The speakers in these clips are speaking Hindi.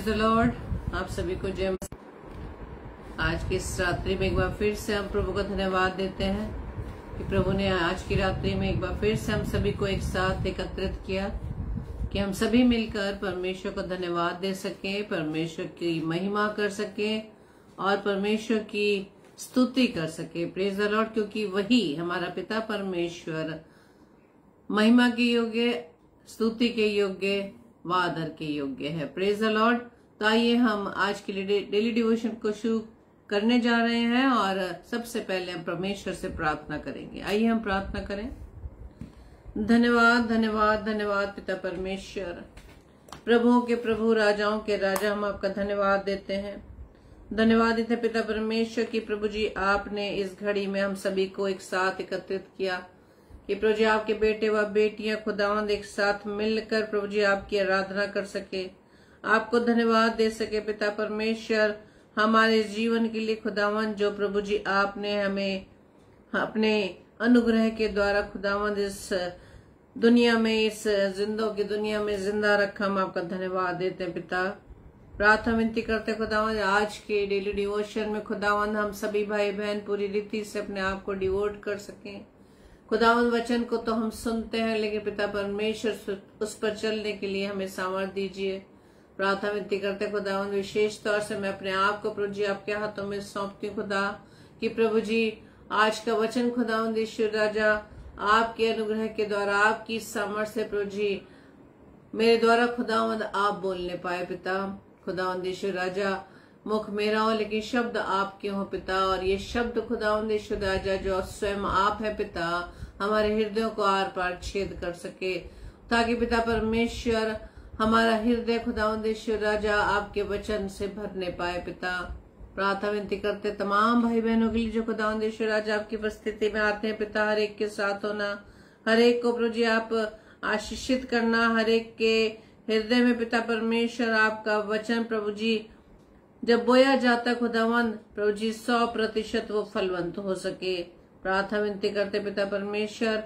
Praise the Lord. आप सभी को जय मसीह। आज की इस रात्रि में एक बार फिर से हम प्रभु को धन्यवाद देते हैं कि प्रभु ने आज की रात्रि में एक बार फिर से हम सभी को एक साथ एकत्रित किया कि हम सभी मिलकर परमेश्वर को धन्यवाद दे सकें, परमेश्वर की महिमा कर सकें और परमेश्वर की स्तुति कर सके। Praise the Lord. क्योंकि वही हमारा पिता परमेश्वर महिमा के योग्य, स्तुति के योग्य, आदर के योग्य है। Praise the Lord. तो आइए हम आज के लिए डेली डिवोशन को शुरू करने जा रहे हैं और सबसे पहले हम परमेश्वर से प्रार्थना करेंगे। आइए हम प्रार्थना करें। धन्यवाद धन्यवाद धन्यवाद पिता परमेश्वर, प्रभुओं के प्रभु, राजाओं के राजा, हम आपका धन्यवाद देते हैं। धन्यवाद देते पिता परमेश्वर की प्रभु जी आपने इस घड़ी में हम सभी को एक साथ एकत्रित किया कि प्रभु जी आपके बेटे व बेटियां खुदावंद एक साथ मिलकर प्रभु जी आपकी आराधना कर सके, आपको धन्यवाद दे सके। पिता परमेश्वर हमारे जीवन के लिए खुदावंद जो प्रभु जी आपने हमें अपने अनुग्रह के द्वारा खुदावंद इस दुनिया में, इस जिंदों की दुनिया में जिंदा रखा, हम आपका धन्यवाद देते हैं पिता। प्रार्थना विनती करते खुदावंद आज के डेली डिवोशन में खुदावंद हम सभी भाई बहन पूरी रीति से अपने आप को डिवोट कर सकें। खुदावंद वचन को तो हम सुनते हैं, लेकिन पिता परमेश्वर उस पर चलने के लिए हमें सामर्थ दीजिए। प्रार्थना विनती करते खुदावंद विशेष तौर से मैं अपने आप को प्रभु जी आपके हाथों में सौंपती हूँ खुदा कि प्रभु जी आज का वचन खुदावंद ईश्वर राजा आपके अनुग्रह के द्वारा, आपकी सामर्थ्य से प्रभु जी मेरे द्वारा खुदावंद आप बोलने पाए पिता। खुदावंद ईश्वर राजा मुख मेरा हो लेकिन शब्द आपके हो पिता, और ये शब्द खुदावंद ईश्वर राजा जो स्वयं आप है पिता, हमारे हृदयों को आर पार छेद कर सके, ताकि पिता परमेश्वर हमारा हृदय खुदावंद ईश्वर राजा आपके वचन से भरने पाए पिता। प्रार्थना विनती करते तमाम भाई बहनों के लिए जो खुदावंद ईश्वर राजा आपकी उपस्थिति में आते हैं पिता, हर एक के साथ होना, हर एक को प्रभु जी आप आशीषित करना, हर एक के हृदय में पिता परमेश्वर आपका वचन प्रभु जी जब बोया जाता खुदावंद प्रभु जी 100% वो फलवंत हो सके। प्रार्थना विनती करते पिता परमेश्वर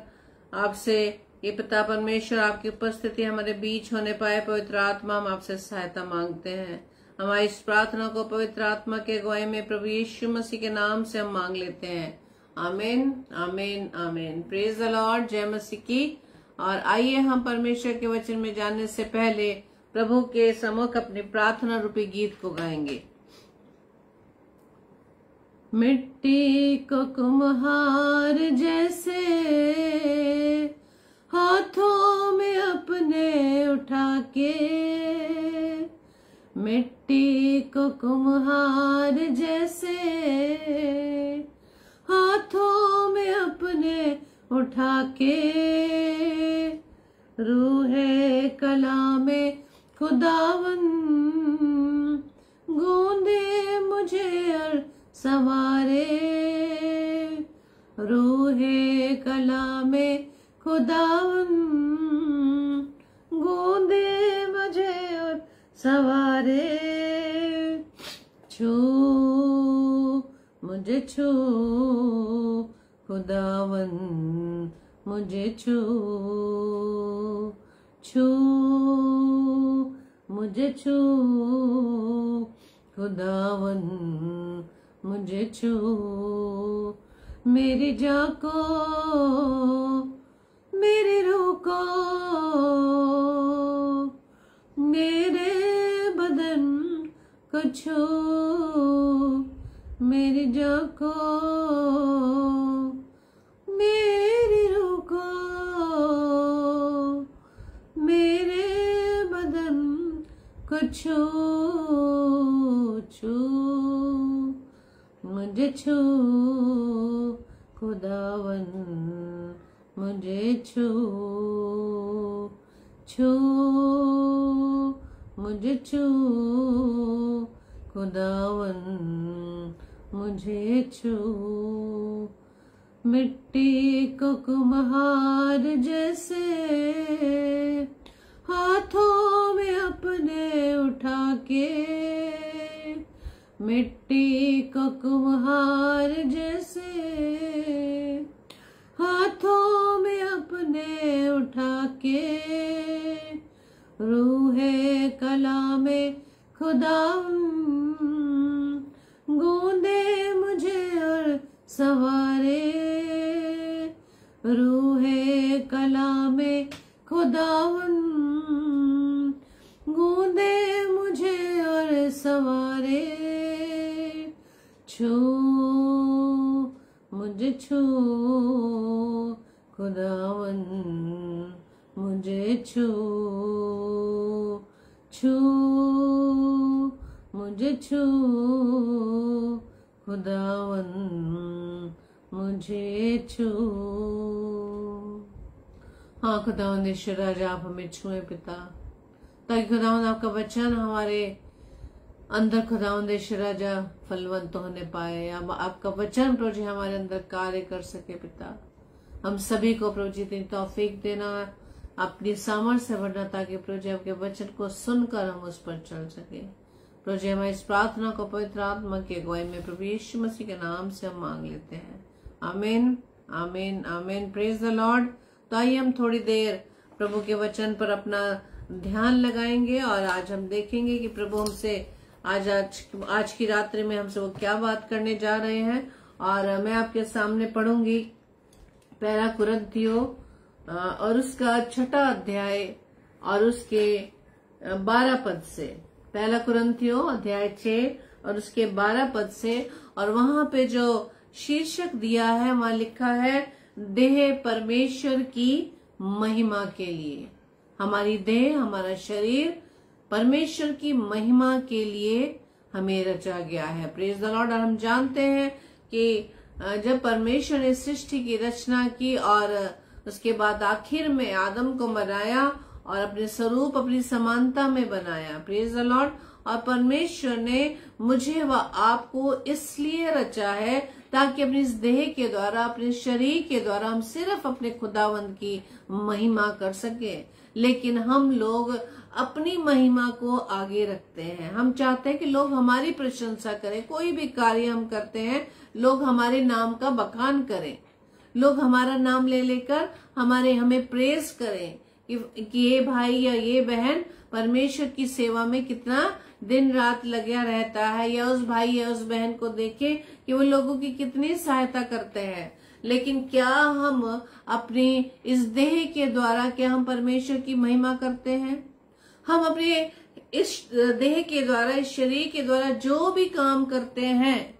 आपसे, ये पिता परमेश्वर आपकी उपस्थिति हमारे बीच होने पाए। पवित्र आत्मा हम आपसे सहायता मांगते हैं। हमारी इस प्रार्थना को पवित्र आत्मा के अगुवाई में प्रभु यीशु मसीह के नाम से हम मांग लेते हैं। आमीन आमीन आमीन। Praise the Lord. जय मसीह की। और आइए हम परमेश्वर के वचन में जाने से पहले प्रभु के सम्मुख अपनी प्रार्थना रूपी गीत को गाएंगे। मिट्टी को कुम्हार जैसे हाथों में अपने उठा के, मिट्टी को कुम्हार जैसे हाथों में अपने उठा के, रूहे कला में खुदावन गूंदे मुझे और सवारे, रूहे कला में खुदावन गूंदे मुझे और सवारे, छू मुझे छू खुदावन मुझे छू, छू मुझे छू खुदावन मुझे छू, मेरी जान को मेरी रूह को मेरे बदन को छू, मेरी जान को मेरी रूह को मेरे बदन को छू, छू मुझे छू खुदावन मुझे छू, छू मुझे छू खुदावन मुझे छू, मिट्टी को कुम्हार जैसे हाथों में अपने उठा के, मिट्टी को कुम्हार जैसे हाथों में अपने उठा के, रूहे कला में खुदावन गूंदे मुझे और सवारे, रूहे कलामे खुदावन गूंदे मुझे और सवारे, छू मुझे छू खुदावन मुझे छू, छू मुझे छू खुदावन मुझे छू। हाँ खुदावन ईश्वर राजा आप हमें छुए पिता, ताकि खुदावन आपका वचन हमारे अंदर खुदावन ईश्वर राजा फलवंत होने पाए, अब आपका वचन प्रभु जी हमारे अंदर कार्य कर सके पिता। हम सभी को प्रभु जी इतनी तौफीक देना, अपनी सामर्थ्य से बढ़ना, ताकि प्रभु जी आपके वचन को सुनकर हम उस पर चल सके। प्रभु जी हमारी इस प्रार्थना को पवित्र आत्मा की अगुवाई में प्रभु यीशु मसीह के नाम से हम मांग लेते हैं, आमीन आमीन आमीन। Praise the Lord. तो आइए हम थोड़ी देर प्रभु के वचन पर अपना ध्यान लगाएंगे और आज हम देखेंगे कि प्रभु हमसे आज की रात्रि में हमसे वो क्या बात करने जा रहे हैं। और मैं आपके सामने पढ़ूंगी पहला कुरिन्थियों और उसका 6 अध्याय और उसके 12 पद से। पहला कुरिन्थियों अध्याय 6 और उसके 12 पद से। और वहां पे जो शीर्षक दिया है वहां लिखा है देह परमेश्वर की महिमा के लिए। हमारी देह, हमारा शरीर परमेश्वर की महिमा के लिए हमें रचा गया है। Praise the Lord. और हम जानते हैं कि जब परमेश्वर ने सृष्टि की रचना की और उसके बाद आखिर में आदम को बनाया और अपने स्वरूप अपनी समानता में बनाया। Praise the Lord. और परमेश्वर ने मुझे व आपको इसलिए रचा है ताकि अपनी इस देह के द्वारा, अपने शरीर के द्वारा हम सिर्फ अपने खुदावंद की महिमा कर सके। लेकिन हम लोग अपनी महिमा को आगे रखते हैं। हम चाहते हैं कि लोग हमारी प्रशंसा करें। कोई भी कार्य हम करते हैं लोग हमारे नाम का बखान करें, लोग हमारा नाम ले लेकर हमें प्रेज करें कि ये भाई या ये बहन परमेश्वर की सेवा में कितना दिन रात लगा रहता है, या उस भाई या उस बहन को देखें कि वो लोगों की कितनी सहायता करते हैं। लेकिन क्या हम अपनी इस देह के द्वारा क्या हम परमेश्वर की महिमा करते हैं? हम अपने इस देह के द्वारा, इस शरीर के द्वारा जो भी काम करते हैं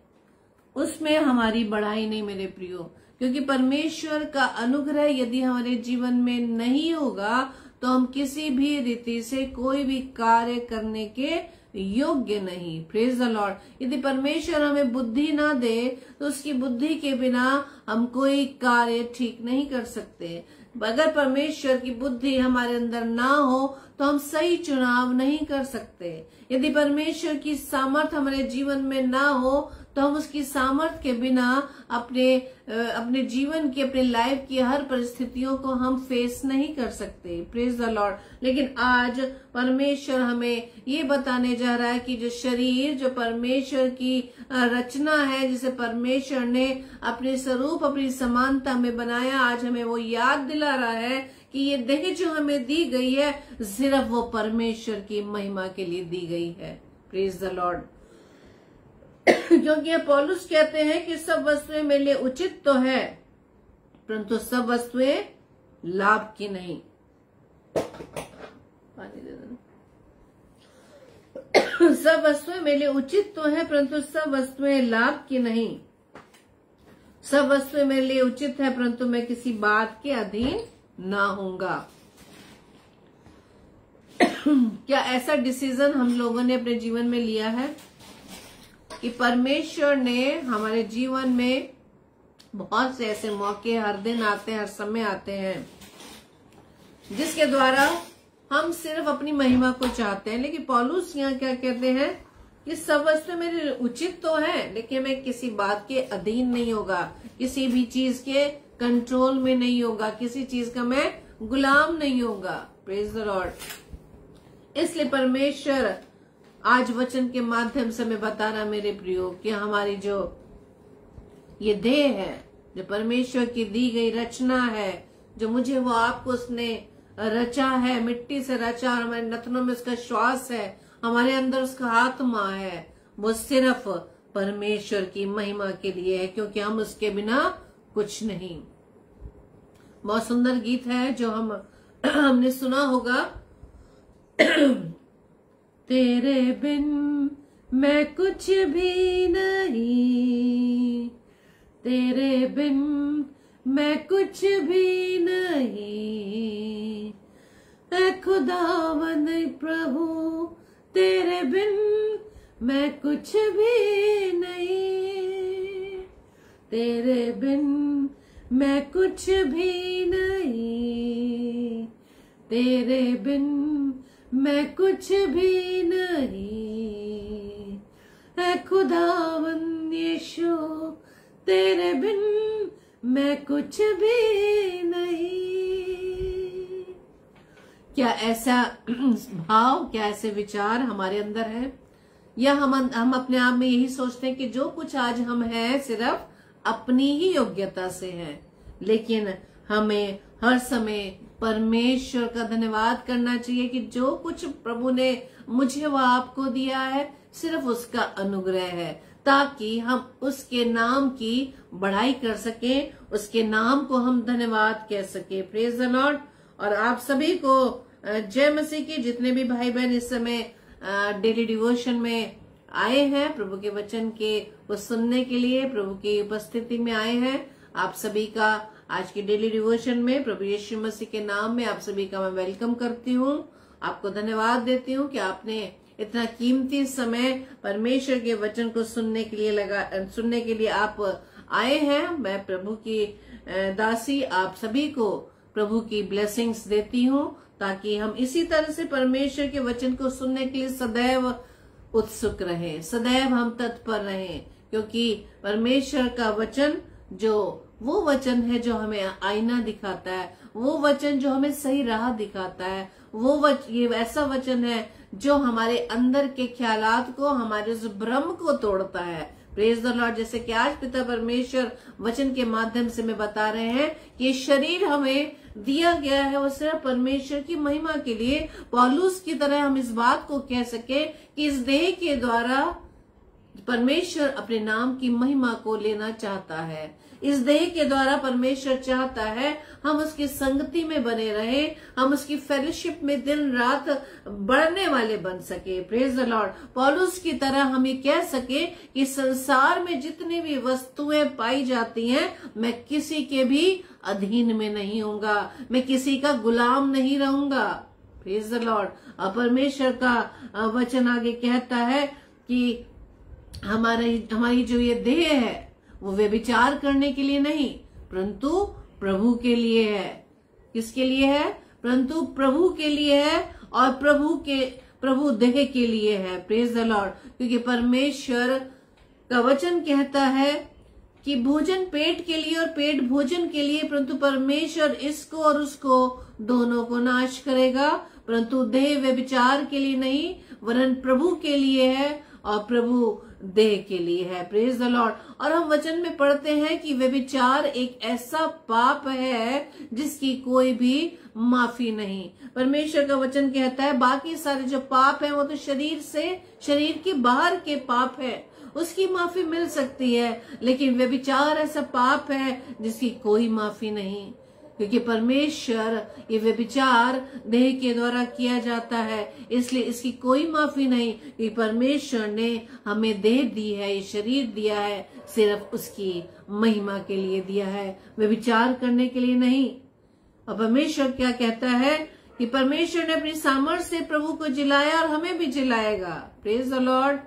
उसमें हमारी बढ़ाई नहीं मेरे प्रियो, क्योंकि परमेश्वर का अनुग्रह यदि हमारे जीवन में नहीं होगा तो हम किसी भी रीति से कोई भी कार्य करने के योग्य नहीं। Praise the Lord. यदि परमेश्वर हमें बुद्धि ना दे तो उसकी बुद्धि के बिना हम कोई कार्य ठीक नहीं कर सकते। अगर परमेश्वर की बुद्धि हमारे अंदर ना हो तो हम सही चुनाव नहीं कर सकते। यदि परमेश्वर की सामर्थ हमारे जीवन में ना हो तो हम उसकी सामर्थ के बिना अपने जीवन की, अपने लाइफ की हर परिस्थितियों को हम फेस नहीं कर सकते। Praise the Lord. लेकिन आज परमेश्वर हमें ये बताने जा रहा है कि जो शरीर, जो परमेश्वर की रचना है, जिसे परमेश्वर ने अपने स्वरूप, अपनी समानता में बनाया, आज हमें वो याद दिला रहा है कि ये देह जो हमें दी गई है सिर्फ वो परमेश्वर की महिमा के लिए दी गई है। Praise the Lord. क्योंकि पौलुस कहते हैं कि सब वस्तुएं मेरे लिए उचित तो है, परंतु सब वस्तुएं लाभ की नहीं। पानी दे दो। सब वस्तुएं मेरे लिए उचित तो है, परंतु सब वस्तुएं लाभ की नहीं। सब वस्तुएं मेरे लिए उचित है, परंतु मैं किसी बात के अधीन ना होऊंगा। क्या ऐसा डिसीजन हम लोगों ने अपने जीवन में लिया है कि परमेश्वर ने हमारे जीवन में बहुत से ऐसे मौके हर दिन आते हैं, हर समय आते हैं, जिसके द्वारा हम सिर्फ अपनी महिमा को चाहते हैं। लेकिन पौलुस यहाँ क्या कहते हैं कि सब वस्तु मेरे उचित तो है, लेकिन मैं किसी बात के अधीन नहीं होगा, किसी भी चीज के कंट्रोल में नहीं होगा, किसी चीज का मैं गुलाम नहीं होगा। Praise the Lord. इसलिए परमेश्वर आज वचन के माध्यम से मैं बता रहा मेरे प्रियो कि हमारी जो ये देह है, जो परमेश्वर की दी गई रचना है, जो मुझे वो आपको उसने रचा है, मिट्टी से रचा और हमारे नथनों में उसका श्वास है, हमारे अंदर उसका आत्मा है, वो सिर्फ परमेश्वर की महिमा के लिए है, क्योंकि हम उसके बिना कुछ नहीं। बहुत सुंदर गीत है जो हमने सुना होगा। तेरे बिन मैं कुछ भी नहीं, तेरे बिन मैं कुछ भी नहीं, ऐ खुदावंद प्रभु तेरे बिन मैं कुछ भी नहीं, तेरे बिन मैं कुछ भी नहीं, तेरे बिन मैं कुछ भी नहीं, ऐ खुदावंद यीशु तेरे बिन मैं कुछ भी नहीं। क्या ऐसा भाव, क्या ऐसे विचार हमारे अंदर है? या हम अपने आप में यही सोचते हैं कि जो कुछ आज हम हैं सिर्फ अपनी ही योग्यता से है, लेकिन हमें हर समय परमेश्वर का धन्यवाद करना चाहिए कि जो कुछ प्रभु ने मुझे व आपको दिया है सिर्फ उसका अनुग्रह है, ताकि हम उसके नाम की बढ़ाई कर सकें, उसके नाम को हम धन्यवाद कह सके। Praise the Lord. और आप सभी को जय मसीह की। जितने भी भाई बहन इस समय डेली डिवोशन में आए हैं, प्रभु के वचन के को सुनने के लिए प्रभु की उपस्थिति में आए हैं, आप सभी का आज की डेली डिवोशन में प्रभु यीशु मसीह के नाम में आप सभी का मैं वेलकम करती हूँ। आपको धन्यवाद देती हूँ कि आपने इतना कीमती समय परमेश्वर के वचन को सुनने के लिए आप आए हैं। मैं प्रभु की दासी आप सभी को प्रभु की ब्लेसिंग्स देती हूँ, ताकि हम इसी तरह से परमेश्वर के वचन को सुनने के लिए सदैव उत्सुक रहें, सदैव हम तत्पर रहें, क्योंकि परमेश्वर का वचन जो वो वचन है जो हमें आईना दिखाता है, वो वचन जो हमें सही राह दिखाता है, ये ऐसा वचन है जो हमारे अंदर के ख्यालात को, हमारे उस भ्रम को तोड़ता है। Praise the Lord. जैसे कि आज पिता परमेश्वर वचन के माध्यम से में बता रहे हैं कि शरीर हमें दिया गया है वो सिर्फ परमेश्वर की महिमा के लिए। पौलुस की तरह हम इस बात को कह सके कि इस देह के द्वारा परमेश्वर अपने नाम की महिमा को लेना चाहता है। इस देह के द्वारा परमेश्वर चाहता है हम उसकी संगति में बने रहे, हम उसकी फेलोशिप में दिन रात बढ़ने वाले बन सके। Praise the Lord. पौलुस की तरह हम ये कह सके कि संसार में जितनी भी वस्तुएं पाई जाती हैं, मैं किसी के भी अधीन में नहीं होऊंगा, मैं किसी का गुलाम नहीं रहूंगा। Praise the Lord. परमेश्वर का वचन आगे कहता है कि हमारी जो ये देह है वो व्यभिचार करने के लिए नहीं, परंतु प्रभु के लिए है। किसके लिए है? परंतु प्रभु के लिए है, और प्रभु देह के लिए है। Praise the Lord. क्योंकि परमेश्वर का वचन कहता है कि भोजन पेट के लिए और पेट भोजन के लिए, परंतु परमेश्वर इसको और उसको दोनों को नाश करेगा। परंतु देह व्यभिचार के लिए नहीं, वरन प्रभु के लिए है और प्रभु देह के लिए है। Praise the Lord. और हम वचन में पढ़ते हैं कि व्यभिचार एक ऐसा पाप है जिसकी कोई भी माफी नहीं। परमेश्वर का वचन कहता है बाकी सारे जो पाप है वो तो शरीर के बाहर के पाप है, उसकी माफी मिल सकती है, लेकिन व्यभिचार ऐसा पाप है जिसकी कोई माफी नहीं। क्योंकि परमेश्वर ये व्यभिचार देह के द्वारा किया जाता है, इसलिए इसकी कोई माफी नहीं। कि परमेश्वर ने हमें देह दी है, ये शरीर दिया है, सिर्फ उसकी महिमा के लिए दिया है, व्यभिचार करने के लिए नहीं। और परमेश्वर क्या कहता है कि परमेश्वर ने अपनी सामर्थ्य से प्रभु को जिलाया और हमें भी जिलाएगा। Praise the Lord.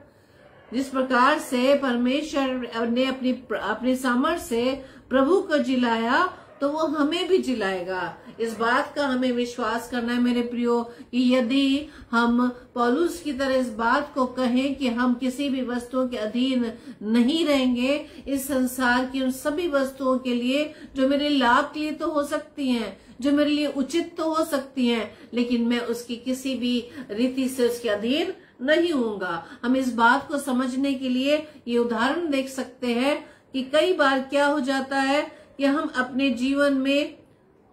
जिस प्रकार से परमेश्वर ने अपनी सामर्थ्य से प्रभु को जिलाया, तो वो हमें भी जिलाएगा। इस बात का हमें विश्वास करना है मेरे प्रियो, कि यदि हम पौलुस की तरह इस बात को कहें कि हम किसी भी वस्तुओं के अधीन नहीं रहेंगे, इस संसार की उन सभी वस्तुओं के लिए जो मेरे लाभ के लिए तो हो सकती हैं, जो मेरे लिए उचित तो हो सकती हैं, लेकिन मैं उसकी किसी भी रीति से उसके अधीन नहीं होऊंगा। हम इस बात को समझने के लिए ये उदाहरण देख सकते हैं कि कई बार क्या हो जाता है कि हम अपने जीवन में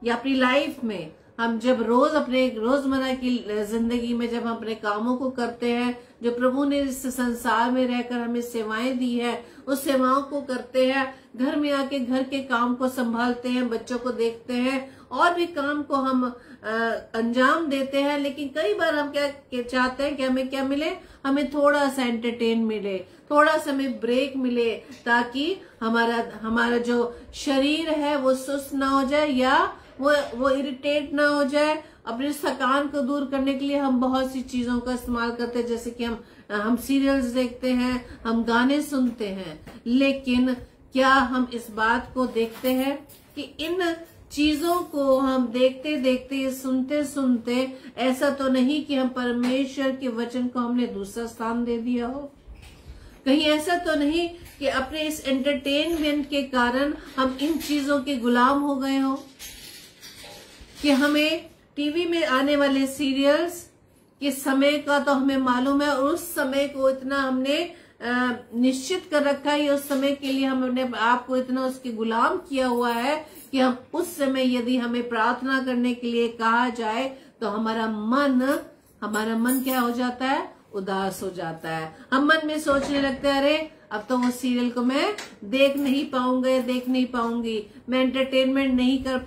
या अपनी लाइफ में हम जब रोज अपने रोजमर्रा की जिंदगी में जब हम अपने कामों को करते हैं, जो प्रभु ने इस संसार में रहकर हमें सेवाएं दी है, उस सेवाओं को करते हैं, घर में आके घर के काम को संभालते हैं, बच्चों को देखते हैं और भी काम को हम अंजाम देते हैं। लेकिन कई बार हम क्या चाहते हैं कि हमें क्या मिले, हमें थोड़ा सा एंटरटेन मिले, थोड़ा सा हमें ब्रेक मिले, ताकि हमारा जो शरीर है वो सुस्त ना हो जाए या वो इरिटेट ना हो जाए। अपने थकान को दूर करने के लिए हम बहुत सी चीजों का इस्तेमाल करते हैं, जैसे कि हम सीरियल्स देखते हैं, हम गाने सुनते हैं। लेकिन क्या हम इस बात को देखते हैं कि इन चीजों को हम देखते देखते, सुनते सुनते ऐसा तो नहीं कि हम परमेश्वर के वचन को हमने दूसरा स्थान दे दिया हो? कहीं ऐसा तो नहीं कि अपने इस एंटरटेनमेंट के कारण हम इन चीजों के गुलाम हो गए हो, कि हमें टीवी में आने वाले सीरियल्स के समय का तो हमें मालूम है और उस समय को इतना हमने निश्चित कर रखा है, उस समय के लिए हमने आपको इतना उसके गुलाम किया हुआ है कि हम उस समय यदि हमें प्रार्थना करने के लिए कहा जाए तो हमारा मन क्या हो जाता है? उदास हो जाता है। हम मन में सोचने लगते हैं, अरे अब तो वो सीरियल को मैं देख नहीं पाऊंगी, मैं एंटरटेनमेंट नहीं कर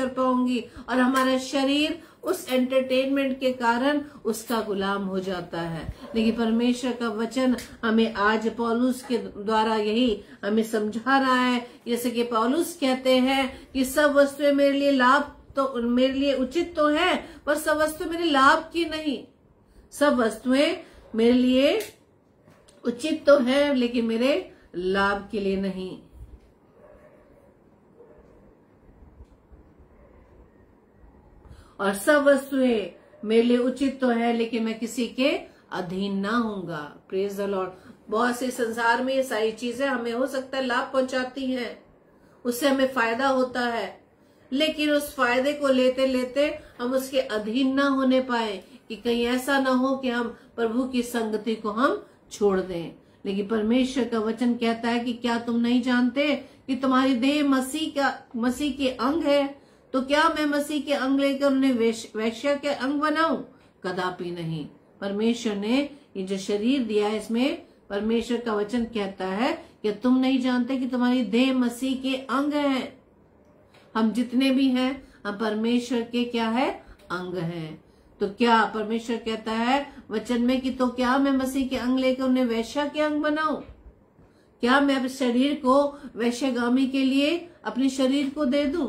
पाऊंगी, और हमारा शरीर उस एंटरटेनमेंट के कारण उसका गुलाम हो जाता है। लेकिन परमेश्वर का वचन हमें आज पौलुस के द्वारा यही हमें समझा रहा है। जैसे कि पौलुस कहते हैं कि सब वस्तुएं मेरे लिए उचित तो है, पर सब वस्तु मेरे लाभ की नहीं। सब वस्तुएं मेरे लिए उचित तो है, लेकिन मेरे लाभ के लिए नहीं। और सब वस्तुएं मेरे लिए उचित तो है, लेकिन मैं किसी के अधीन ना होऊंगा। Praise the Lord. बहुत से संसार में ये सारी चीजें हमें हो सकता है लाभ पहुंचाती हैं, उससे हमें फायदा होता है, लेकिन उस फायदे को लेते लेते हम उसके अधीन ना होने पाए, कि कहीं ऐसा ना हो कि हम प्रभु की संगति को हम छोड़ दें। लेकिन परमेश्वर का वचन कहता है कि क्या तुम नहीं जानते कि तुम्हारी देह मसीह के अंग है? तो क्या मैं मसीह के अंग लेकर उन्हें वैश्या के अंग बनाऊं? कदापि नहीं। परमेश्वर ने ये जो शरीर दिया है, इसमें परमेश्वर का वचन कहता है कि तुम नहीं जानते कि तुम्हारी देह मसीह के अंग है। हम जितने भी हैं, हम परमेश्वर के क्या है? अंग हैं। तो क्या परमेश्वर कहता है वचन में कि तो क्या मैं मसीह के अंग लेकर उन्हें वैश्या के अंग बनाऊं? क्या मैं अपने शरीर को वैश्यगामी के लिए अपने शरीर को दे दूं?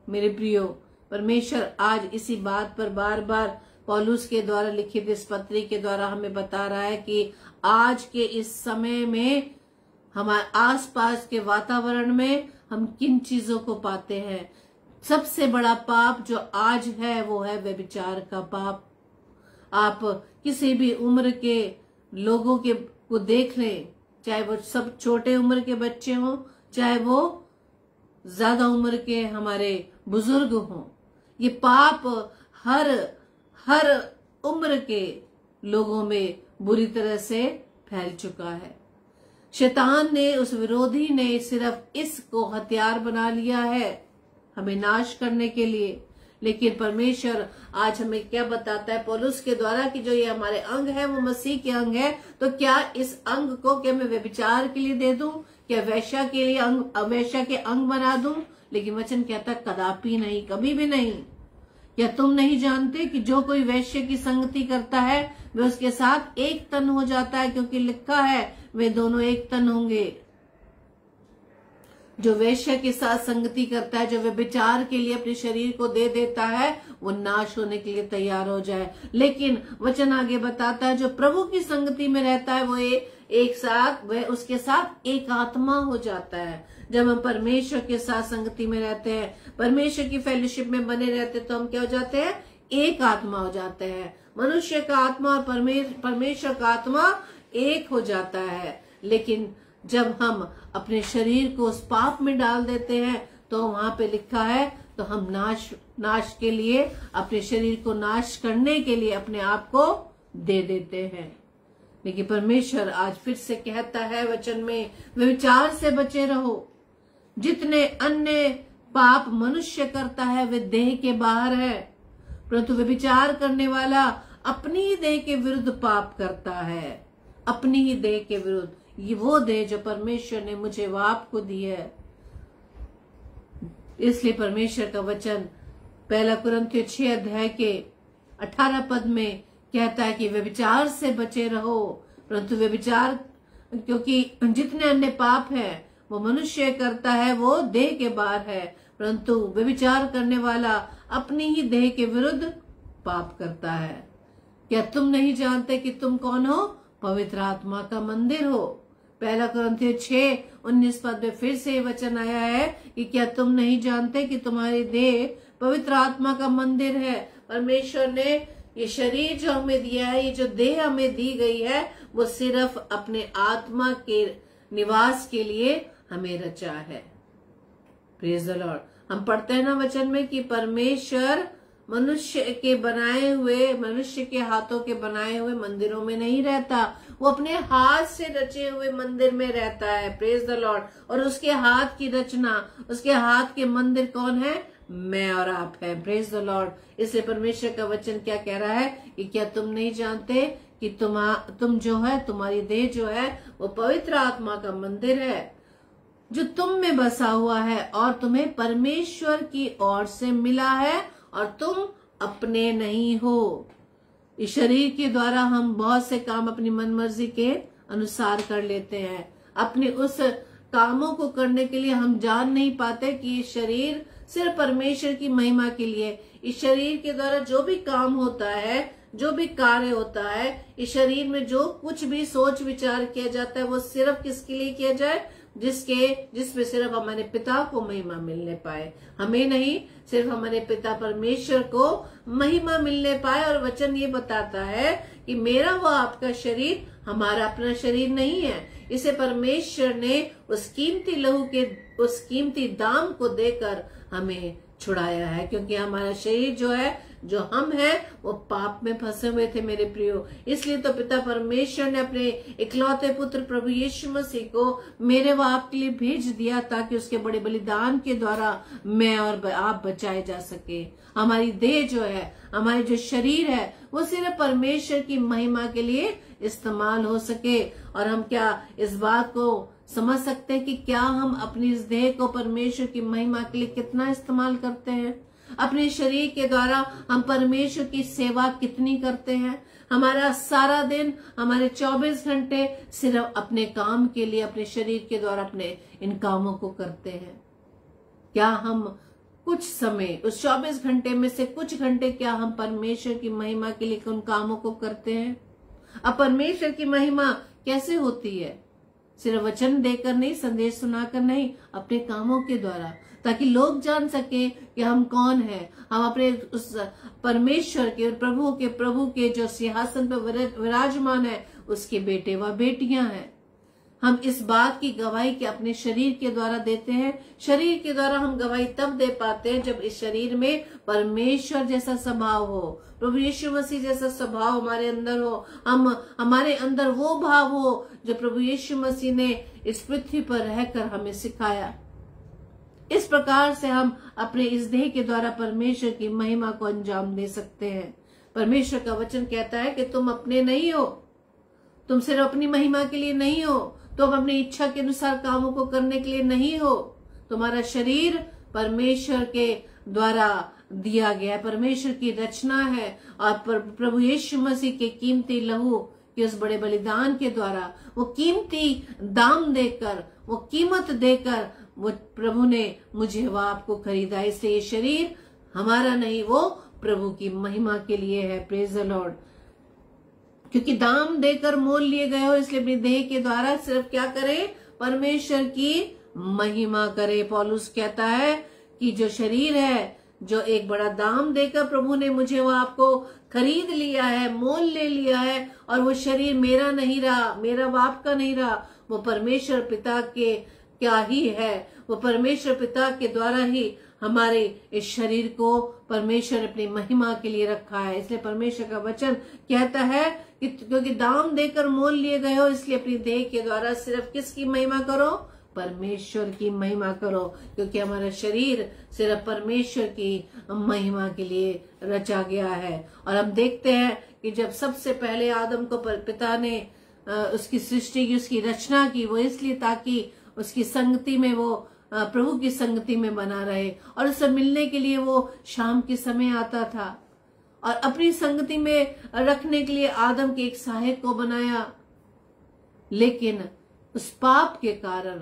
मेरे प्रियो, परमेश्वर आज इसी बात पर बार बार पौलुस के द्वारा लिखित इस पत्री के द्वारा हमें बता रहा है कि आज के इस समय में हमारे आसपास के वातावरण में हम किन चीजों को पाते हैं। सबसे बड़ा पाप जो आज है वो है व्यभिचार का पाप। आप किसी भी उम्र के लोगों को देख लें, चाहे वो सब छोटे उम्र के बच्चे हों, चाहे वो ज्यादा उम्र के हमारे बुजुर्ग हों, ये पाप हर उम्र के लोगों में बुरी तरह से फैल चुका है। शैतान ने, उस विरोधी ने सिर्फ इसको हथियार बना लिया है हमें नाश करने के लिए। लेकिन परमेश्वर आज हमें क्या बताता है पौलुस के द्वारा कि जो ये हमारे अंग है वो मसीह के अंग है, तो क्या इस अंग को क्या मैं व्यभिचार के लिए दे दूं? क्या वैश्या के लिए वैश्या के अंग बना दूं? लेकिन वचन कहता कदापि नहीं, कभी भी नहीं। क्या तुम नहीं जानते कि जो कोई वैश्य की संगति करता है वह उसके साथ एक तन हो जाता है, क्योंकि लिखा है वे दोनों एक तन होंगे। जो वैश्य के साथ संगति करता है, जो व्यभिचार के लिए अपने शरीर को दे देता है, वो नाश होने के लिए तैयार हो जाए। लेकिन वचन आगे बताता है जो प्रभु की संगति में रहता है वो एक साथ, वह उसके साथ एक आत्मा हो जाता है। जब हम परमेश्वर के साथ संगति में रहते हैं, परमेश्वर की फेलोशिप में बने रहते हैं, तो हम क्या हो जाते हैं? एक आत्मा हो जाते हैं। मनुष्य का आत्मा और परमेश्वर का आत्मा एक हो जाता है। लेकिन जब हम अपने शरीर को उस पाप में डाल देते हैं, तो वहां पे लिखा है तो हम नाश के लिए, अपने शरीर को नाश करने के लिए अपने आप को दे देते हैं। लेकिन परमेश्वर आज फिर से कहता है वचन में, व्यभिचार से बचे रहो। जितने अन्य पाप मनुष्य करता है वे देह के बाहर है, परंतु व्यभिचार करने वाला अपनी ही देह के विरुद्ध पाप करता है। अपनी ही देह के विरुद्ध, ये वो देह जो परमेश्वर ने मुझे व आपको दी है। इसलिए परमेश्वर का वचन 1 कुरिन्थियों 6 अध्याय के 18 पद में कहता है कि व्यभिचार से बचे रहो, परंतु व्यभिचार, क्योंकि जितने अन्य पाप है वो मनुष्य करता है वो देह के बाहर है, परंतु व्यभिचार करने वाला अपनी ही देह के विरुद्ध पाप करता है। क्या तुम नहीं जानते कि तुम कौन हो? पवित्र आत्मा का मंदिर हो। 1 कुरिन्थियों 6:19 पद में फिर से वचन आया है कि क्या तुम नहीं जानते कि तुम्हारी देह पवित्र आत्मा का मंदिर है। परमेश्वर ने ये शरीर जो हमें दिया है, ये जो देह हमें दी गई है, वो सिर्फ अपने आत्मा के निवास के लिए हमें रचा है। Praise the Lord. हम पढ़ते हैं ना वचन में कि परमेश्वर मनुष्य के बनाए हुए, मनुष्य के हाथों के बनाए हुए मंदिरों में नहीं रहता, वो अपने हाथ से रचे हुए मंदिर में रहता है। Praise the Lord. और उसके हाथ की रचना, उसके हाथ के मंदिर कौन है? मैं और आप है। Praise the Lord. इसलिए परमेश्वर का वचन क्या कह रहा है कि क्या तुम नहीं जानते कि तुम जो है, तुम्हारी देह जो है वो पवित्र आत्मा का मंदिर है जो तुम में बसा हुआ है और तुम्हें परमेश्वर की ओर से मिला है और तुम अपने नहीं हो। इस शरीर के द्वारा हम बहुत से काम अपनी मनमर्जी के अनुसार कर लेते हैं। अपने उस कामों को करने के लिए हम जान नहीं पाते कि ये शरीर सिर्फ परमेश्वर की महिमा के लिए, इस शरीर के द्वारा जो भी काम होता है, जो भी कार्य होता है, इस शरीर में जो कुछ भी सोच विचार किया जाता है वो सिर्फ किसके लिए किया जाए? जिसमें सिर्फ हमारे पिता को महिमा मिलने पाए, हमें नहीं, सिर्फ हमारे पिता परमेश्वर को महिमा मिलने पाए। और वचन ये बताता है कि मेरा व आपका शरीर हमारा अपना शरीर नहीं है, इसे परमेश्वर ने उस कीमती लहू के, उस कीमती दाम को देकर हमें छुड़ाया है। क्योंकि हमारा शरीर जो है, जो हम हैं, वो पाप में फंसे हुए थे मेरे प्रियो। इसलिए तो पिता परमेश्वर ने अपने इकलौते पुत्र प्रभु यीशु मसीह को मेरे व आपके लिए भेज दिया ताकि उसके बड़े बलिदान के द्वारा मैं और आप बचाए जा सके। हमारी देह जो है, हमारी जो शरीर है, वो सिर्फ परमेश्वर की महिमा के लिए इस्तेमाल हो सके। और हम क्या इस बात को समझ सकते हैं कि क्या हम अपनी इस देह को परमेश्वर की महिमा के लिए कितना इस्तेमाल करते हैं? अपने शरीर के द्वारा हम परमेश्वर की सेवा कितनी करते हैं? हमारा सारा दिन, हमारे 24 घंटे सिर्फ अपने काम के लिए, अपने शरीर के द्वारा अपने इन कामों को करते हैं। क्या हम कुछ समय, उस 24 घंटे में से कुछ घंटे क्या हम परमेश्वर की महिमा के लिए उन कामों को करते हैं? अब परमेश्वर की महिमा कैसे होती है? सिर्फ वचन देकर नहीं, संदेश सुनाकर नहीं, अपने कामों के द्वारा, ताकि लोग जान सके कि हम कौन हैं। हम अपने उस परमेश्वर के, प्रभु के जो सिंहासन पर विराजमान है, उसके बेटे व बेटियां हैं। हम इस बात की गवाही के अपने शरीर के द्वारा देते हैं। शरीर के द्वारा हम गवाही तब दे पाते हैं जब इस शरीर में परमेश्वर जैसा स्वभाव हो, प्रभु यीशु मसीह जैसा स्वभाव हमारे अंदर हो, हमारे अंदर वो भाव हो जो प्रभु यीशु मसीह ने इस पृथ्वी पर रहकर हमें सिखाया। इस प्रकार से हम अपने इस देह के द्वारा परमेश्वर की महिमा को अंजाम दे सकते हैं। परमेश्वर का वचन कहता है कि तुम अपने नहीं हो, तुम सिर्फ अपनी महिमा के लिए नहीं हो, तुम अपनी इच्छा के अनुसार कामों को करने के लिए नहीं हो। तुम्हारा शरीर परमेश्वर के द्वारा दिया गया है, परमेश्वर की रचना है। और प्रभु यीशु मसीह के कीमती लहू के उस बड़े बलिदान के द्वारा, वो कीमती दाम देकर, वो कीमत देकर वो प्रभु ने मुझे व आपको खरीदा। इसलिए ये शरीर हमारा नहीं, वो प्रभु की महिमा के लिए है। Praise the Lord. क्योंकि दाम देकर मोल लिए गए हो, इसलिए अपनी देह के द्वारा सिर्फ क्या करें? परमेश्वर की महिमा करे। पौलुस कहता है कि जो शरीर है, जो एक बड़ा दाम देकर प्रभु ने मुझे वो आपको खरीद लिया है, मोल ले लिया है, और वो शरीर मेरा नहीं रहा, मेरा बाप का नहीं रहा, वो परमेश्वर पिता के क्या ही है। वो परमेश्वर पिता के द्वारा ही हमारे इस शरीर को परमेश्वर अपनी महिमा के लिए रखा है। इसलिए परमेश्वर का वचन कहता है कि क्योंकि दाम देकर मोल लिए गए हो, इसलिए अपनी देह के द्वारा सिर्फ किसकी महिमा करो? परमेश्वर की महिमा करो, क्योंकि हमारा शरीर सिर्फ परमेश्वर की महिमा के लिए रचा गया है। और हम देखते हैं कि जब सबसे पहले आदम को पिता ने उसकी सृष्टि की, उसकी रचना की, वो इसलिए ताकि उसकी संगति में वो प्रभु की संगति में बना रहे, और उससे मिलने के लिए वो शाम के समय आता था, और अपनी संगति में रखने के लिए आदम के एक सहायक को बनाया। लेकिन उस पाप के कारण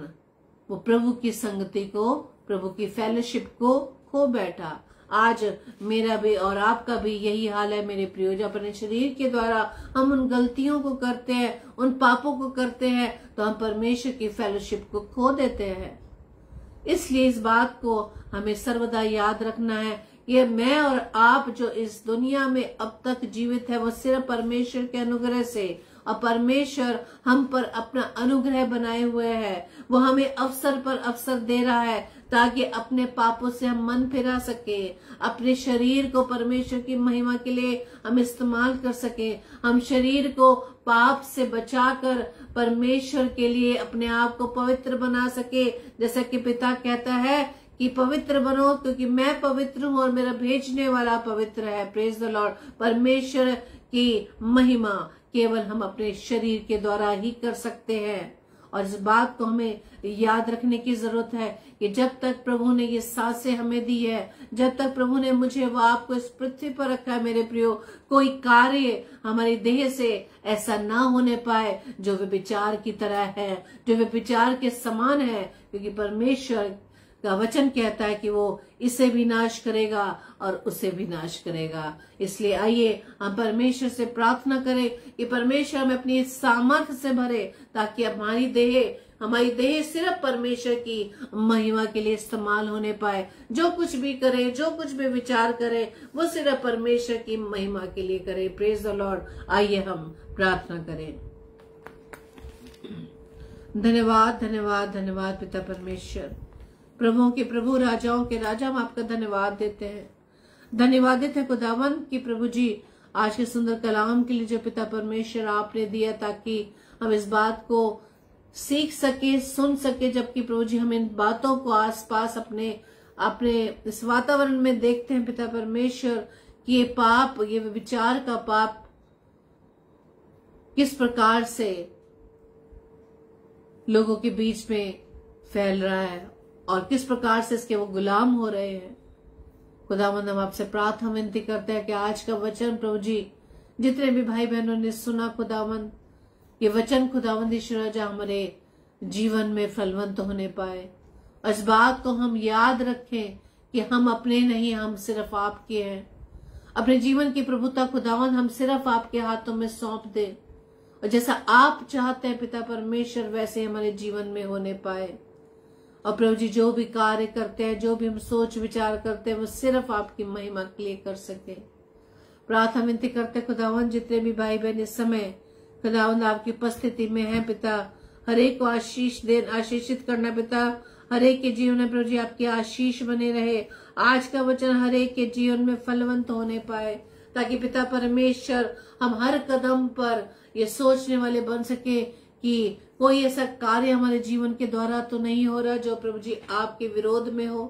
वो प्रभु की संगति को, प्रभु की फेलोशिप को खो बैठा। आज मेरा भी और आपका भी यही हाल है मेरे प्रियो। जब अपने शरीर के द्वारा हम उन गलतियों को करते हैं, उन पापों को करते हैं, तो हम परमेश्वर की फेलोशिप को खो देते हैं। इसलिए इस बात को हमें सर्वदा याद रखना है, ये मैं और आप जो इस दुनिया में अब तक जीवित है, वो सिर्फ परमेश्वर के अनुग्रह से, और परमेश्वर हम पर अपना अनुग्रह बनाए हुए है। वो हमें अवसर पर अवसर दे रहा है ताकि अपने पापों से हम मन फिरा सके, अपने शरीर को परमेश्वर की महिमा के लिए हम इस्तेमाल कर सके, हम शरीर को पाप से बचाकर परमेश्वर के लिए अपने आप को पवित्र बना सके। जैसा कि पिता कहता है कि पवित्र बनो क्योंकि मैं पवित्र हूं और मेरा भेजने वाला पवित्र है। Praise the Lord. परमेश्वर की महिमा केवल हम अपने शरीर के द्वारा ही कर सकते हैं, और इस बात को हमें याद रखने की जरूरत है कि जब तक प्रभु ने ये सांसें हमें दी है, जब तक प्रभु ने मुझे व आपको इस पृथ्वी पर रखा है मेरे प्रियो, कोई कार्य हमारी देह से ऐसा ना होने पाए जो व्यभिचार की तरह है, जो व्यभिचार के समान है, क्योंकि परमेश्वर का वचन कहता है कि वो इसे भी नाश करेगा और उसे भी नाश करेगा। इसलिए आइए हम परमेश्वर से प्रार्थना करें कि परमेश्वर हमें अपनी सामर्थ्य से भरे, ताकि हमारी देह सिर्फ परमेश्वर की महिमा के लिए इस्तेमाल होने पाए। जो कुछ भी करे, जो कुछ भी विचार करे, वो सिर्फ परमेश्वर की महिमा के लिए करे। Praise the Lord. आइए हम प्रार्थना करें। धन्यवाद धन्यवाद धन्यवाद पिता परमेश्वर, प्रभुओं के प्रभु, राजाओं के राजा, हम आपका धन्यवाद देते हैं। धन्यवाद देते हैं खुदावन कि प्रभु जी आज के सुंदर कलाम के लिए जो पिता परमेश्वर आपने दिया, ताकि हम इस बात को सीख सके, सुन सके, जबकि प्रभु जी हम इन बातों को आसपास अपने इस वातावरण में देखते हैं पिता परमेश्वर कि ये पाप, ये विचार का पाप किस प्रकार से लोगों के बीच में फैल रहा है और किस प्रकार से इसके वो गुलाम हो रहे हैं। खुदावंद हम आपसे प्रार्थना विनती करते हैं कि आज का वचन प्रभु जी जितने भी भाई बहनों ने सुना खुदावंद, ये वचन खुदावंद ईश्वर राजा हमारे जीवन में फलवंत होने पाए। और इस बात को हम याद रखें कि हम अपने नहीं, हम सिर्फ आपके हैं। अपने जीवन की प्रभुता खुदावंद हम सिर्फ आपके हाथों में सौंप दें, और जैसा आप चाहते हैं पिता परमेश्वर वैसे हमारे जीवन में होने पाए। और प्रभु जी जो भी कार्य करते हैं, जो भी हम सोच विचार करते हैं, वो सिर्फ आपकी महिमा के लिए कर सके। प्रार्थना विनती करते खुदावंद जितने भी भाई बहन इस समय खुदावंद आपकी उपस्थिति में है पिता, हर एक को आशीषित करना पिता, हर एक के जीवन में प्रभु जी आपकी आशीष बने रहे। आज का वचन हर एक के जीवन में फलवंत होने पाए, ताकि पिता परमेश्वर हम हर कदम पर ये सोचने वाले बन सके कि कोई ऐसा कार्य हमारे जीवन के द्वारा तो नहीं हो रहा जो प्रभु जी आपके विरोध में हो।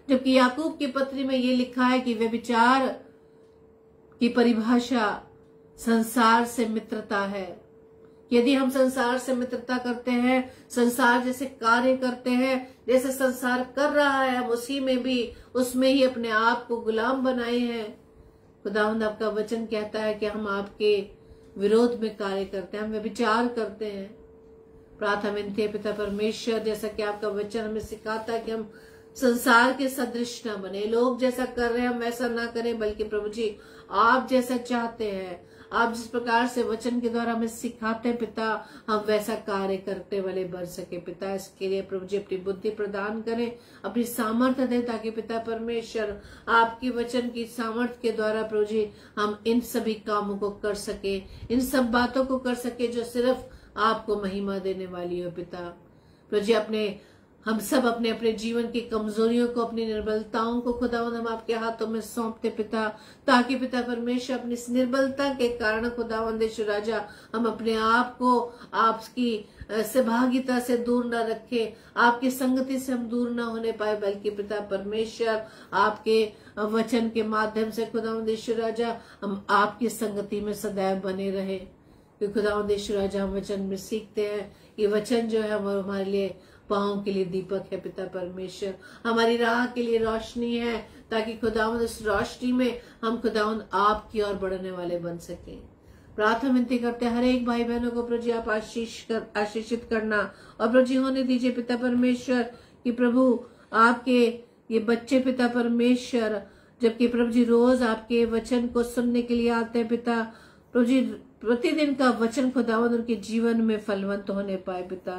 जबकि याकूब की पत्री में ये लिखा है कि व्यभिचार की परिभाषा संसार से मित्रता है। यदि हम संसार से मित्रता करते हैं, संसार जैसे कार्य करते हैं, जैसे संसार कर रहा है, हम उसमें ही अपने आप को गुलाम बनाए हैं। खुदावंद आपका वचन कहता है कि हम आपके विरोध में कार्य करते हैं, हम व्यभिचार करते हैं। प्रार्थना विनती है पिता परमेश्वर, जैसा कि आपका वचन हमें सिखाता है कि हम संसार के सदृश न बने, लोग जैसा कर रहे हैं हम वैसा ना करें, बल्कि प्रभु जी आप जैसा चाहते हैं, आप जिस प्रकार से वचन के द्वारा हमें सिखाते हैं पिता, हम वैसा कार्य करने वाले बन सके पिता। इसके लिए प्रभु जी अपनी बुद्धि प्रदान करें, अपनी सामर्थ्य दें, ताकि पिता परमेश्वर आपकी वचन की सामर्थ्य के द्वारा प्रभु जी हम इन सभी कामों को कर सके, इन सब बातों को कर सके जो सिर्फ आपको महिमा देने वाली हो पिता। प्रभु जी अपने हम सब अपने अपने जीवन की कमजोरियों को, अपनी निर्बलताओं को खुदावंद हम आपके हाथों में सौंपते पिता, ताकि पिता परमेश्वर अपनी इस निर्बलता के कारण खुदावंद यीशु राजा हम अपने आप को आपकी सहभागिता से दूर न रखे, आपकी संगति से हम दूर न होने पाए, बल्कि पिता परमेश्वर आपके वचन के माध्यम से खुदावंद यीशु राजा हम आपकी संगति में सदैव बने रहे। कि खुदावंद यीशु राजा हम वचन में सीखते हैं, ये वचन जो है वो हमारे लिए पाँव के लिए दीपक है पिता परमेश्वर, हमारी राह के लिए रोशनी है, ताकि खुदावंद इस रोशनी में हम खुदावंद आपकी ओर बढ़ने वाले बन सके। प्रार्थना विनती करते हर एक भाई बहनों को प्रभु जी आप आशीषित करना, और प्रभु जी होने दीजिए पिता परमेश्वर कि प्रभु आपके ये बच्चे पिता परमेश्वर, जबकि प्रभु जी रोज आपके वचन को सुनने के लिए आते हैं पिता, प्रभु जी प्रतिदिन का वचन खुदावंद उनके जीवन में फलवंत होने पाए पिता।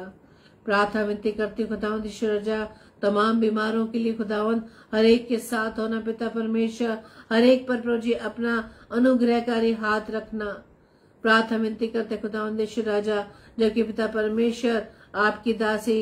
प्रार्थना विनती करती खुदावंद ईश्वर राजा तमाम बीमारों के लिए खुदावंद हर एक के साथ होना पिता परमेश्वर, हर एक पर प्रभु जी अपना अनुग्रहकारी हाथ रखना। प्रार्थना विनती करते खुदावंद ईश्वर राजा, जबकि पिता परमेश्वर आपकी दासी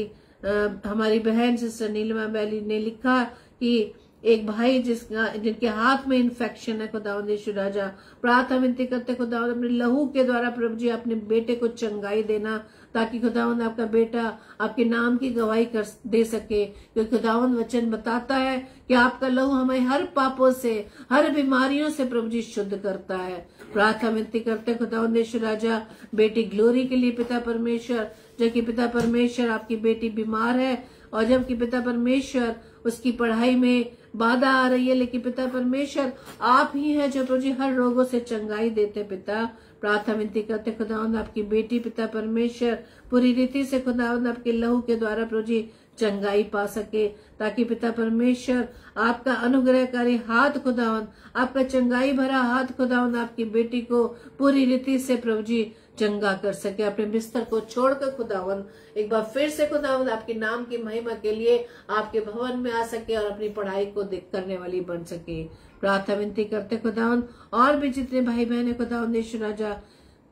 हमारी बहन सिस्टर नीलिमा बैली ने लिखा कि एक भाई जिनके हाथ में इन्फेक्शन है खुदावंद यीशु राजा, प्रार्थना विनती करते खुदावंद अपने लहू के द्वारा प्रभु जी अपने बेटे को चंगाई देना, ताकि खुदावंद आपका बेटा आपके नाम की गवाही दे सके। क्योंकि खुदावंद वचन बताता है कि आपका लहू हमें हर पापों से, हर बीमारियों से प्रभु जी शुद्ध करता है। प्रार्थना विनती करते खुदावंद यीशु राजा बेटी ग्लोरी के लिए पिता परमेश्वर, जबकि पिता परमेश्वर आपकी बेटी बीमार है, और जबकि पिता परमेश्वर उसकी पढ़ाई में बाधा आ रही है, लेकिन पिता परमेश्वर आप ही हैं जो प्रभु जी हर रोगों से चंगाई देते पिता। प्रार्थना विनती करते खुदावंद आपकी बेटी पिता परमेश्वर पूरी रीति से खुदावंद आपके लहू के द्वारा प्रभु जी चंगाई पा सके, ताकि पिता परमेश्वर आपका अनुग्रहकारी हाथ खुदावंद, आपका चंगाई भरा हाथ खुदावंद आपकी बेटी को पूरी रीति से प्रभु जी चंगा कर सके। अपने बिस्तर को छोड़कर खुदावंद एक बार फिर से खुदावंद आपके नाम की महिमा के लिए आपके भवन में आ सके और अपनी पढ़ाई को करने वाली बन सके। प्रार्थना विनती करते खुदावंद और भी जितने भाई बहन है खुदावंद यीशु राजा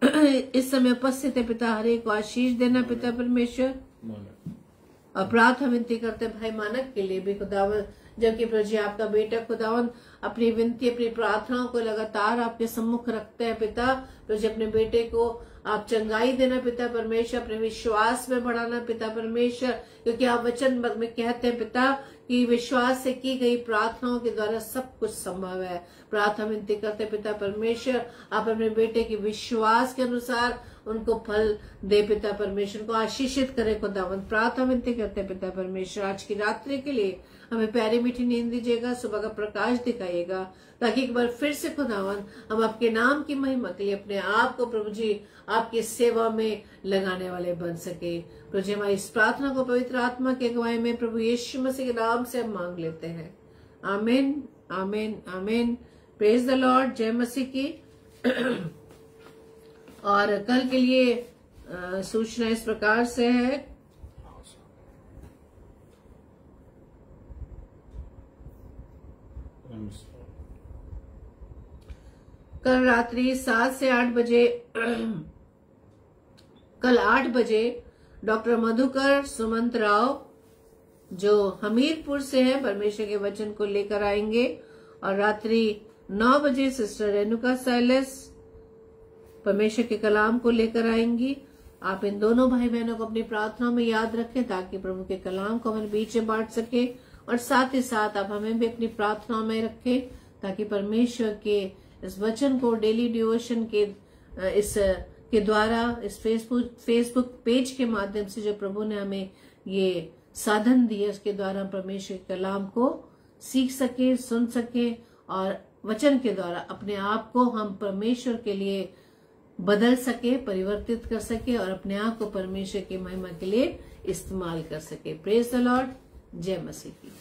इस समय उपस्थित है पिता, हर एक को आशीष देना पिता परमेश्वर। और प्रार्थना विनती करते भाई मानक के लिए भी खुदावंद, जबकि प्रभु जी आपका बेटा खुदावंद अपनी विनती अपनी प्रार्थनाओं को लगातार आपके सम्मुख रखते हैं पिता, प्रभु जी अपने बेटे को आप चंगाई देना पिता परमेश्वर, अपने विश्वास में बढ़ाना पिता परमेश्वर, क्योंकि आप वचन में कहते हैं पिता कि विश्वास से की गई प्रार्थनाओं के द्वारा सब कुछ संभव है। प्रार्थना विनती करते पिता परमेश्वर आप अपने बेटे के विश्वास के अनुसार उनको फल दे पिता परमेश्वर, को आशीषित करे खुदावंद। प्रार्थना विनती करते पिता परमेश्वर आज की रात्रि के लिए हमें प्यारी मीठी नींद दीजिएगा, सुबह का प्रकाश दिखाइएगा, ताकि एक बार फिर से खुदावंद हम आपके नाम की महिमा के लिए अपने आप को प्रभु जी आपकी सेवा में लगाने वाले बन सके। प्रभु जी हमारी इस प्रार्थना को पवित्र आत्मा के अगुवाई में प्रभु यीशु मसीह के नाम से हम मांग लेते हैं। आमीन आमीन आमीन। Praise the Lord. जय मसीह की। और कल के लिए सूचना इस प्रकार से है। कल रात्रि 7 से 8 बजे कल 8 बजे डॉक्टर मधुकर सुमंत राव जो हमीरपुर से है परमेश्वर के वचन को लेकर आएंगे, और रात्रि 9 बजे सिस्टर रेणुका साइलस परमेश्वर के कलाम को लेकर आएंगी। आप इन दोनों भाई बहनों को अपनी प्रार्थनाओं में याद रखें, ताकि प्रभु के कलाम को हमारे बीच में बांट सके, और साथ ही साथ आप हमें भी अपनी प्रार्थनाओं में रखें, ताकि परमेश्वर के इस वचन को डेली डिवोशन के के द्वारा इस फेसबुक पेज के माध्यम से जो प्रभु ने हमें ये साधन दिए, उसके द्वारा हम परमेश्वर के कलाम को सीख सके, सुन सके, और वचन के द्वारा अपने आप को हम परमेश्वर के लिए बदल सके, परिवर्तित कर सके, और अपने आप को परमेश्वर की महिमा के लिए इस्तेमाल कर सके। Praise the Lord. जय मसीह की।